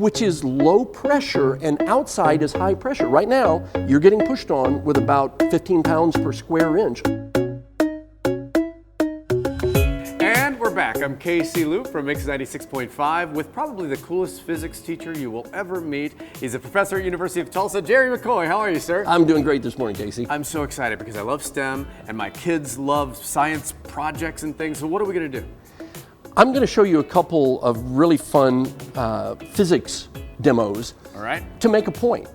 which is low pressure and outside is high pressure. Right now, you're getting pushed on with about 15 pounds per square inch. And we're back. I'm Casey Lupp from Mix 96.5 with probably the coolest physics teacher you will ever meet. He's a professor at University of Tulsa, Jerry McCoy. How are you, sir? I'm doing great this morning, Casey. I'm so excited because I love STEM and my kids love science projects and things. So what are we going to do? I'm going to show you a couple of really fun physics demos. All right. To make a point.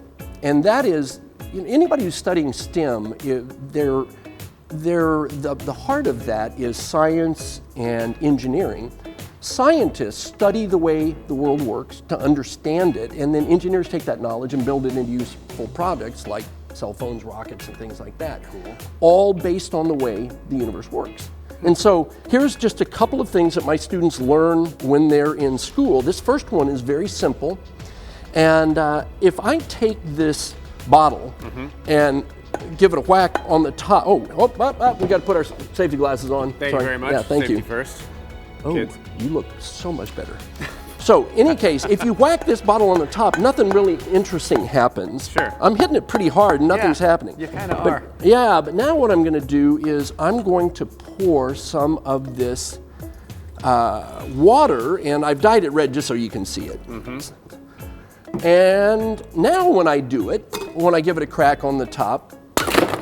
And that is, anybody who's studying STEM, the heart of that is science and engineering. Scientists study the way the world works to understand it, and then engineers take that knowledge and build it into useful products like cell phones, rockets, and things like that. Cool. All based on the way the universe works. And so here's just a couple of things that my students learn when they're in school. This first one is very simple. And if I take this bottle and give it a whack on the top. We got to put our safety glasses on. Thank you very much. Yeah, thank Safety you. First. Oh, Kids. You look so much better. So, in any case, if you whack this bottle on the top, nothing really interesting happens. Sure. I'm hitting it pretty hard and nothing's happening. You kind of are. Yeah, but now what I'm going to do is I'm going to pour some of this water, and I've dyed it red just so you can see it. And now when I do it, when I give it a crack on the top.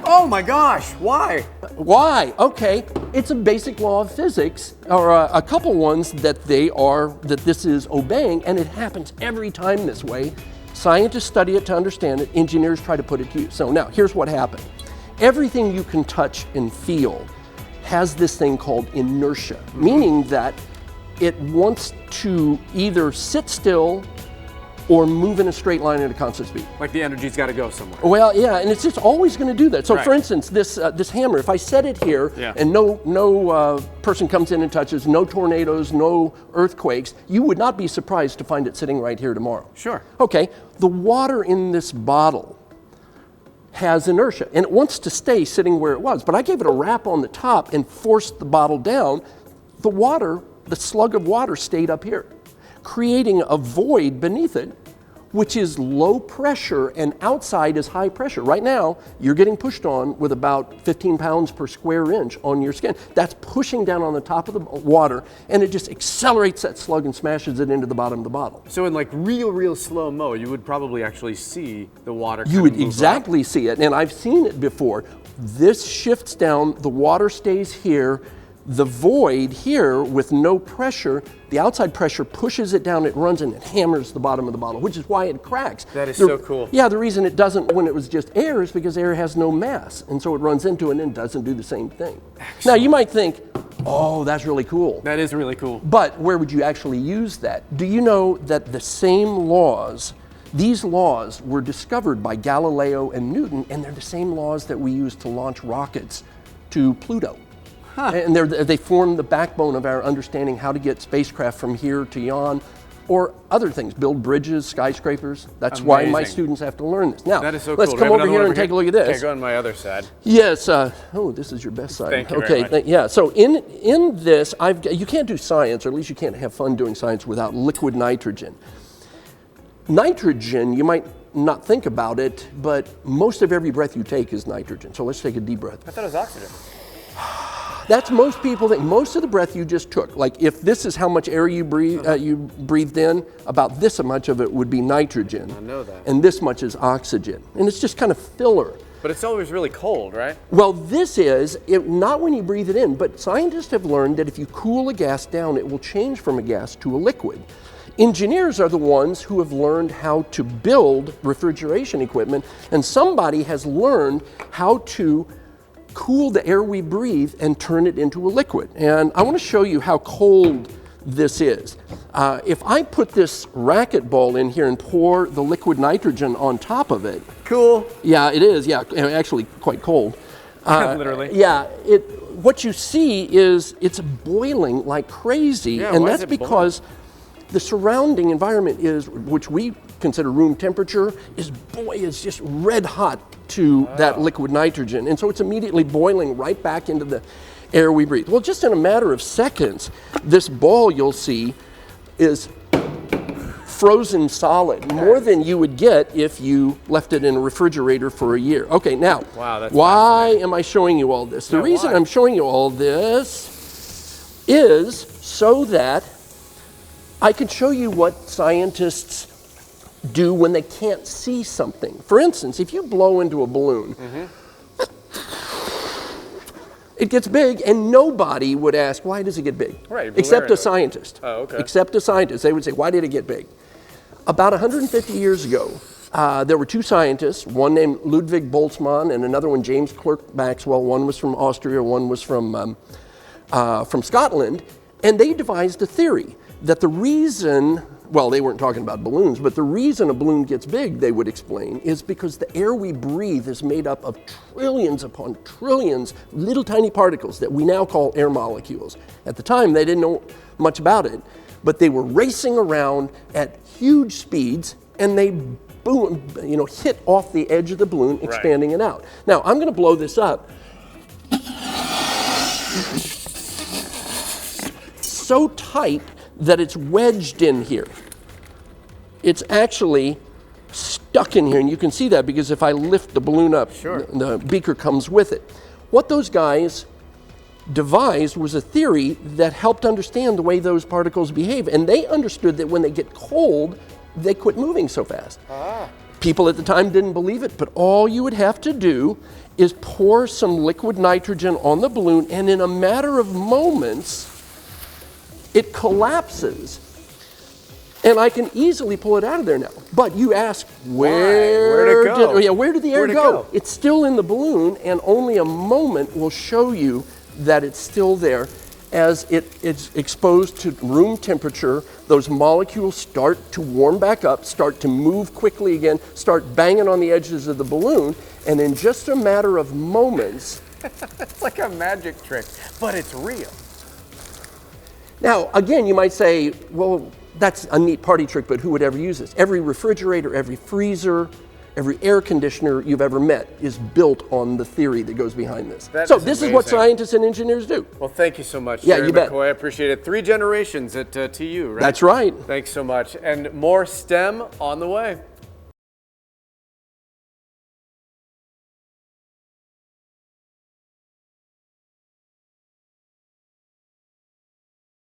Oh my gosh, why? Why? Okay, it's a basic law of physics, or a couple ones that this is obeying, and it happens every time this way. Scientists study it to understand it, engineers try to put it to use. So now, here's what happened. Everything you can touch and feel has this thing called inertia, meaning that it wants to either sit still or move in a straight line at a constant speed. Like the energy's got to go somewhere. Well, yeah, and it's just always going to do that. So, Right. for instance, this hammer, if I set it here and no person comes in and touches, no tornadoes, no earthquakes, you would not be surprised to find it sitting right here tomorrow. Sure. Okay, the water in this bottle has inertia, and it wants to stay sitting where it was. But I gave it a rap on the top and forced the bottle down. The slug of water stayed up here, creating a void beneath it, which is low pressure and outside is high pressure. Right now, you're getting pushed on with about 15 pounds per square inch on your skin. That's pushing down on the top of the water, and it just accelerates that slug and smashes it into the bottom of the bottle. So in like real slow-mo, you would probably actually see the water You would exactly see it, and I've seen it before. This shifts down, the water stays here, the void here with no pressure, the outside pressure pushes it down, it runs and it hammers the bottom of the bottle, which is why it cracks. That is so cool. Yeah, the reason it doesn't when it was just air is because air has no mass, and so it runs into it and it doesn't do the same thing. Excellent. Now you might think, oh, that's really cool. That is really cool. But where would you actually use that? Do you know that the same laws, these laws were discovered by Galileo and Newton, and they're the same laws that we use to launch rockets to Pluto? And they form the backbone of our understanding how to get spacecraft from here to yon, or other things, build bridges, skyscrapers. That's why my students have to learn this. Now, that is so let's cool. come over here and take a look at this. Okay, go on my other side. Yes. This is your best side. Thank you okay. very much. Yeah. So in this, you can't do science, or at least you can't have fun doing science without liquid nitrogen. Nitrogen, you might not think about it, but most of every breath you take is nitrogen. So let's take a deep breath. I thought it was oxygen. That's most people think. Most of the breath you just took, like if this is how much air you breathed in, about this much of it would be nitrogen. I know that. And this much is oxygen. And it's just kind of filler. But it's always really cold, right? Well, this is, not when you breathe it in, but scientists have learned that if you cool a gas down, it will change from a gas to a liquid. Engineers are the ones who have learned how to build refrigeration equipment, and somebody has learned how to cool the air we breathe and turn it into a liquid. And I want to show you how cold this is. If I put this racquetball in here and pour the liquid nitrogen on top of it. Cool. Yeah, it is. Yeah, actually quite cold. Literally. Yeah, what you see is it's boiling like crazy, Yeah, and why that's is it because the surrounding environment is, which we consider room temperature, is just red hot to that liquid nitrogen, and so it's immediately boiling right back into the air we breathe. Well, just in a matter of seconds, this ball you'll see is frozen solid, more than you would get if you left it in a refrigerator for a year. Okay, now, Wow, that's why am I showing you all this? The reason why? I'm showing you all this is so that I can show you what scientists do when they can't see something. For instance, if you blow into a balloon, it gets big, and nobody would ask, why does it get big? Right, Except a scientist. Oh, okay. Except a scientist. They would say, why did it get big? About 150 years ago, there were two scientists, one named Ludwig Boltzmann and another one, James Clerk Maxwell. One was from Austria, one was from Scotland, and they devised a theory that the reason, well, they weren't talking about balloons, but the reason a balloon gets big, they would explain, is because the air we breathe is made up of trillions upon trillions little tiny particles that we now call air molecules. At the time, they didn't know much about it, but they were racing around at huge speeds, and they boom, hit off the edge of the balloon, expanding it out. Now, I'm going to blow this up. So tight that it's wedged in here. It's actually stuck in here, and you can see that because if I lift the balloon up, the beaker comes with it. What those guys devised was a theory that helped understand the way those particles behave, and they understood that when they get cold, they quit moving so fast. People at the time didn't believe it, but all you would have to do is pour some liquid nitrogen on the balloon, and in a matter of moments, it collapses. And I can easily pull it out of there now. But you ask, where'd where did the air go? It's still in the balloon, and only a moment will show you that it's still there. As it's exposed to room temperature, those molecules start to warm back up, start to move quickly again, start banging on the edges of the balloon, and in just a matter of moments... It's like a magic trick, but it's real. Now, again, you might say, well, that's a neat party trick, but who would ever use this? Every refrigerator, every freezer, every air conditioner you've ever met is built on the theory that goes behind this. So this is what scientists and engineers do. Well, thank you so much, Jerry McCoy. I appreciate it. 3 generations at TU, right? That's right. Thanks so much. And more STEM on the way.